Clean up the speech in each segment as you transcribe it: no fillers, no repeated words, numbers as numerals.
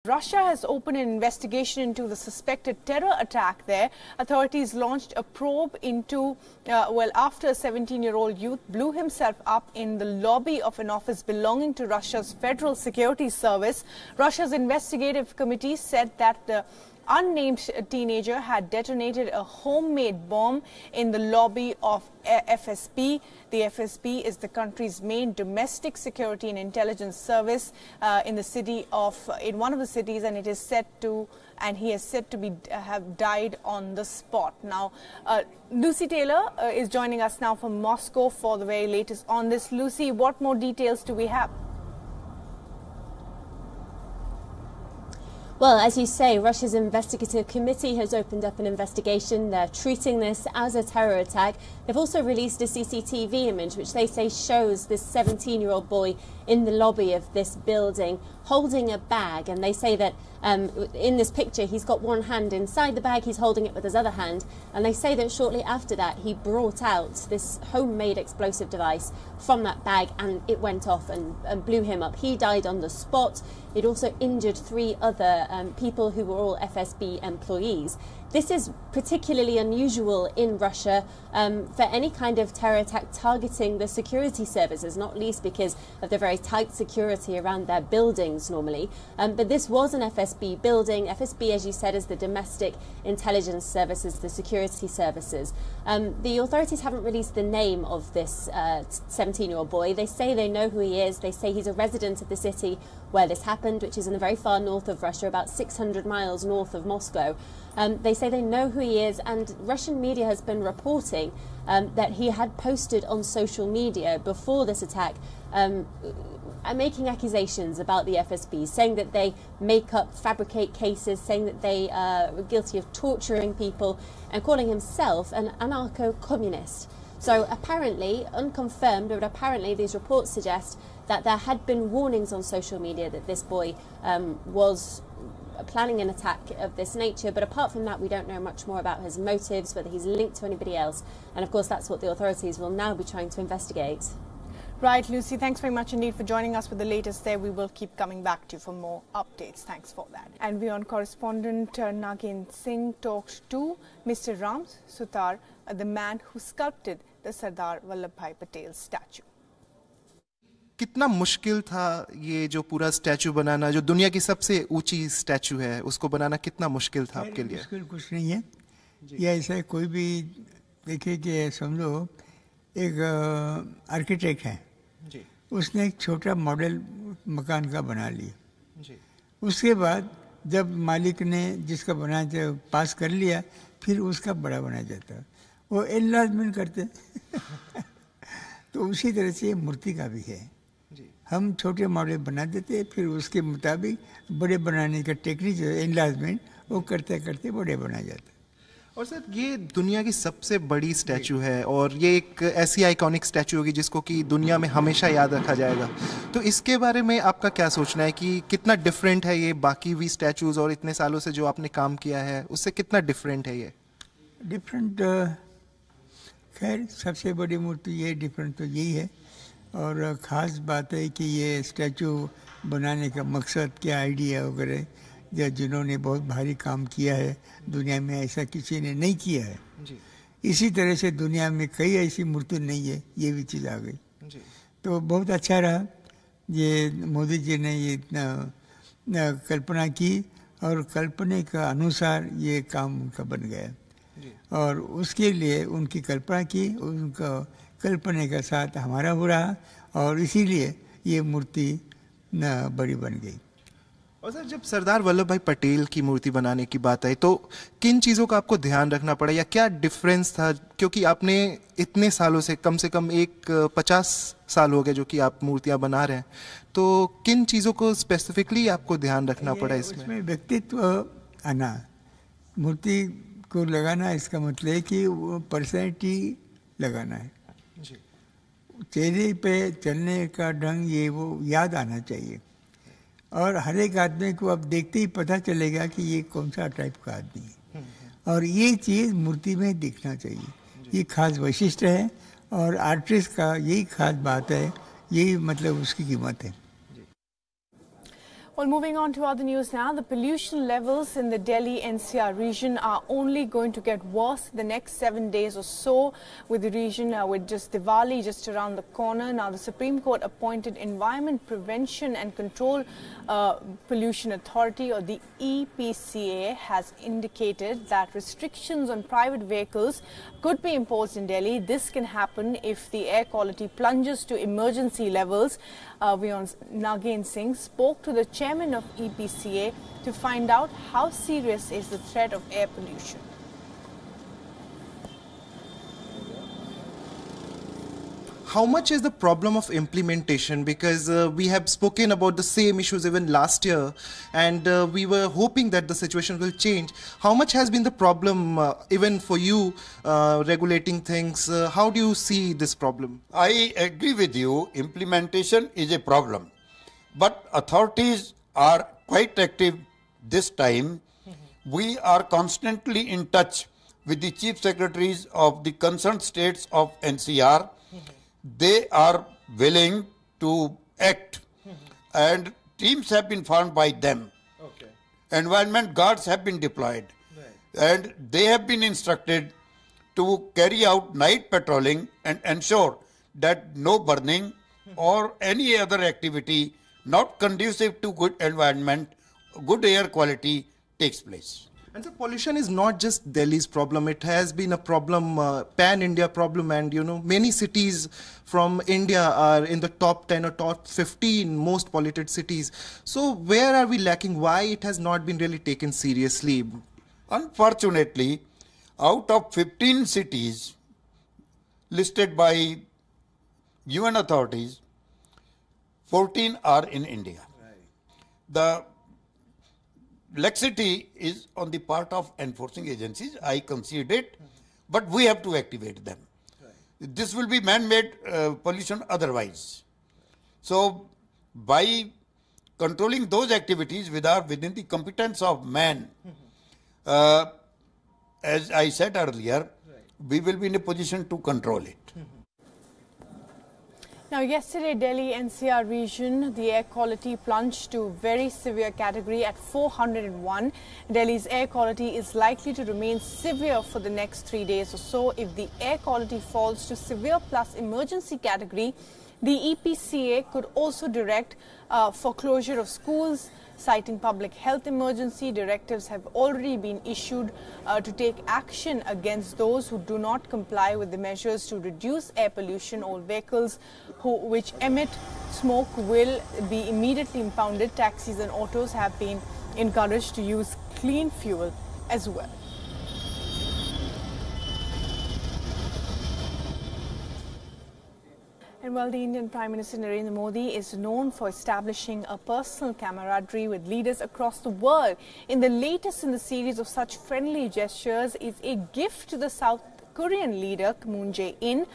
Russia has opened an investigation into the suspected terror attack there. Authorities launched a probe into, after a 17-year-old youth blew himself up in the lobby of an office belonging to Russia's Federal Security Service. Russia's investigative committee said that the unnamed teenager had detonated a homemade bomb in the lobby of FSB. The FSB is the country's main domestic security and intelligence service in one of the cities, and he is said to have died on the spot. Now, Lucy Taylor is joining us now from Moscow for the very latest on this. Lucy, what more details do we have? Well, as you say, Russia's investigative committee has opened up an investigation. They're treating this as a terror attack. They've also released a CCTV image which they say shows this 17-year-old boy in the lobby of this building holding a bag. And they say that in this picture he's got one hand inside the bag, he's holding it with his other hand. And they say that shortly after that he brought out this homemade explosive device from that bag and it went off and blew him up. He died on the spot. It also injured 3 other people who were all FSB employees. This is particularly unusual in Russia for any kind of terror attack targeting the security services, not least because of the very tight security around their buildings normally. But this was an FSB building. FSB, as you said, is the domestic intelligence services, the security services. The authorities haven't released the name of this 17-year-old boy. They say they know who he is. They say he's a resident of the city where this happened, which is in the very far north of Russia, about 600 miles north of Moscow. They say they know who he is, and Russian media has been reporting that he had posted on social media before this attack making accusations about the FSB, saying that they fabricate cases, saying that they are guilty of torturing people, and calling himself an anarcho-communist. So apparently, unconfirmed, but apparently these reports suggest that there had been warnings on social media that this boy was planning an attack of this nature. But apart from that, we don't know much more about his motives, whether he's linked to anybody else. And of course, that's what the authorities will now be trying to investigate. Right, Lucy, thanks very much indeed for joining us with the latest there. We will keep coming back to you for more updates. Thanks for that. And WION correspondent Nagin Singh talked to Mr. Ram Sutar, the man who sculpted the Sardar Vallabhbhai Patel statue. कितना मुश्किल था ये जो पूरा statue बनाना, जो दुनिया की सबसे ऊंची स्टैचू है, उसको बनाना कितना मुश्किल था आपके लिए? मुश्किल कुछ नहीं है। ये ऐसा कोई भी देखिए कि समझो एक आर्किटेक्ट है, उसने एक छोटा मॉडल मकान का बना लिया। उसके बाद जब मालिक ने जिसका बनाया पास कर लिया, फिर उसका बड़ा बनाया जाता है, वो एनलार्जमेंट करते तो उसी तरह से मूर्ति का भी है। हम छोटे मॉडल बना देते, फिर उसके मुताबिक बड़े बनाने का टेक्निक जो है एनलार्जमेंट, वो करते करते बड़े बनाया जाता है। और सर, ये दुनिया की सबसे बड़ी स्टैचू है और ये एक ऐसी आइकॉनिक स्टैचू होगी जिसको कि दुनिया में हमेशा याद रखा जाएगा। तो इसके बारे में आपका क्या सोचना है कि कितना डिफरेंट है ये बाकी भी स्टैचूज, और इतने सालों से जो आपने काम किया है उससे कितना डिफरेंट है ये? डिफरेंट, खैर सबसे बड़ी मूर्ति ये डिफरेंट तो यही है। और ख़ास बात है कि ये स्टैचू बनाने का मकसद क्या, आइडिया वगैरह, या जिन्होंने बहुत भारी काम किया है, दुनिया में ऐसा किसी ने नहीं किया है। इसी तरह से दुनिया में कई ऐसी मूर्ति नहीं है, ये भी चीज़ आ गई। तो बहुत अच्छा रहा ये मोदी जी ने ये इतना कल्पना की, और कल्पना का अनुसार ये काम उनका बन गया, और उसके लिए उनकी कल्पना की, उनका कल्पना का साथ हमारा हो रहा, और इसीलिए ये मूर्ति बड़ी बन गई। और सर, जब सरदार वल्लभ भाई पटेल की मूर्ति बनाने की बात आई तो किन चीज़ों का आपको ध्यान रखना पड़ा, या क्या डिफरेंस था? क्योंकि आपने इतने सालों से कम 50 साल हो गए जो कि आप मूर्तियां बना रहे हैं, तो किन चीज़ों को स्पेसिफिकली आपको ध्यान रखना पड़ा इसमें? व्यक्तित्व आना, मूर्ति को लगाना, इसका मतलब है कि वो पर्सनैलिटी लगाना है। चेहरे पे चलने का ढंग, ये वो याद आना चाहिए, और हर एक आदमी को अब देखते ही पता चलेगा कि ये कौन सा टाइप का आदमी है, और ये चीज़ मूर्ति में दिखना चाहिए। ये खास वैशिष्ट्य है, और आर्टिस्ट का यही खास बात है, यही मतलब उसकी कीमत है। Well, moving on to other news now, the pollution levels in the Delhi NCR region are only going to get worse the next 7 days or so, with the region with just Diwali just around the corner. Now, the Supreme Court appointed Environment Prevention and Control Pollution Authority, or the EPCA, has indicated that restrictions on private vehicles could be imposed in Delhi. This can happen if the air quality plunges to emergency levels. WION's Nagin Singh spoke to the chairman of EPCA to find out how serious is the threat of air pollution. How much is the problem of implementation? Because we have spoken about the same issues even last year, and we were hoping that the situation will change. How much has been the problem even for you regulating things? How do you see this problem? I agree with you. Implementation is a problem. But authorities are quite active this time. We are constantly in touch with the chief secretaries of the concerned states of NCR. They are willing to act, and teams have been formed by them. Okay. Environment guards have been deployed, and they have been instructed to carry out night patrolling and ensure that no burning or any other activity not conducive to good environment, good air quality takes place. And so pollution is not just Delhi's problem. It has been a problem, pan-India problem, and many cities from India are in the top 10 or top 15 most polluted cities. So where are we lacking? Why it has not been really taken seriously? Unfortunately, out of 15 cities listed by UN authorities, 14 are in India. The laxity is on the part of enforcing agencies, I concede it, but we have to activate them. This will be man-made pollution otherwise. So, by controlling those activities within the competence of man, as I said earlier, we will be in a position to control it. Now, yesterday, Delhi NCR region, the air quality plunged to very severe category at 401. Delhi's air quality is likely to remain severe for the next 3 days or so. If the air quality falls to severe plus emergency category, the EPCA could also direct for closure of schools. Citing public health emergency, directives have already been issued to take action against those who do not comply with the measures to reduce air pollution. All vehicles which emit smoke will be immediately impounded. Taxis and autos have been encouraged to use clean fuel as well. And while the Indian Prime Minister Narendra Modi is known for establishing a personal camaraderie with leaders across the world, in the latest in the series of such friendly gestures is a gift to the South Korean leader Moon Jae-in.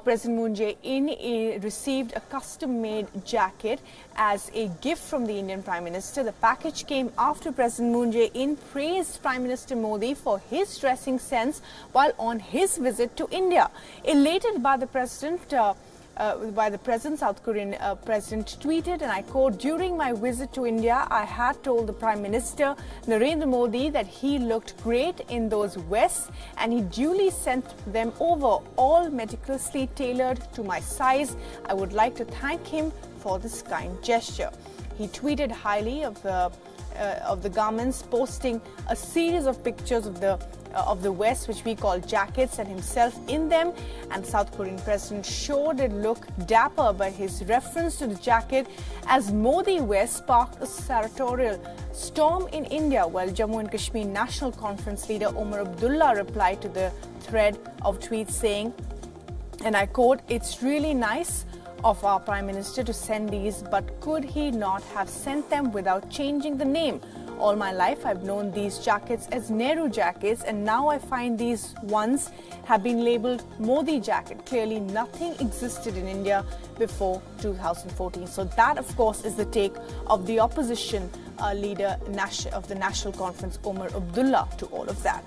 President Moon Jae-in received a custom-made jacket as a gift from the Indian Prime Minister. The package came after President Moon Jae-in praised Prime Minister Modi for his dressing sense while on his visit to India. Elated by the President, South Korean President tweeted, and I quote, "During my visit to India, I had told the Prime Minister Narendra Modi that he looked great in those vests, and he duly sent them over, all meticulously tailored to my size. I would like to thank him for this kind gesture." He tweeted highly of the garments, posting a series of pictures of the West, which we call jackets, and himself in them. And South Korean President sure did look dapper by his reference to the jacket, as Modi West sparked a sartorial storm in India, while Jammu and Kashmir National Conference leader Omar Abdullah replied to the thread of tweets saying, and I quote, "It's really nice of our Prime Minister to send these, but could he not have sent them without changing the name? All my life I've known these jackets as Nehru jackets, and now I find these ones have been labelled Modi jacket. Clearly nothing existed in India before 2014. So that, of course, is the take of the opposition leader of the National Conference, Omar Abdullah, to all of that.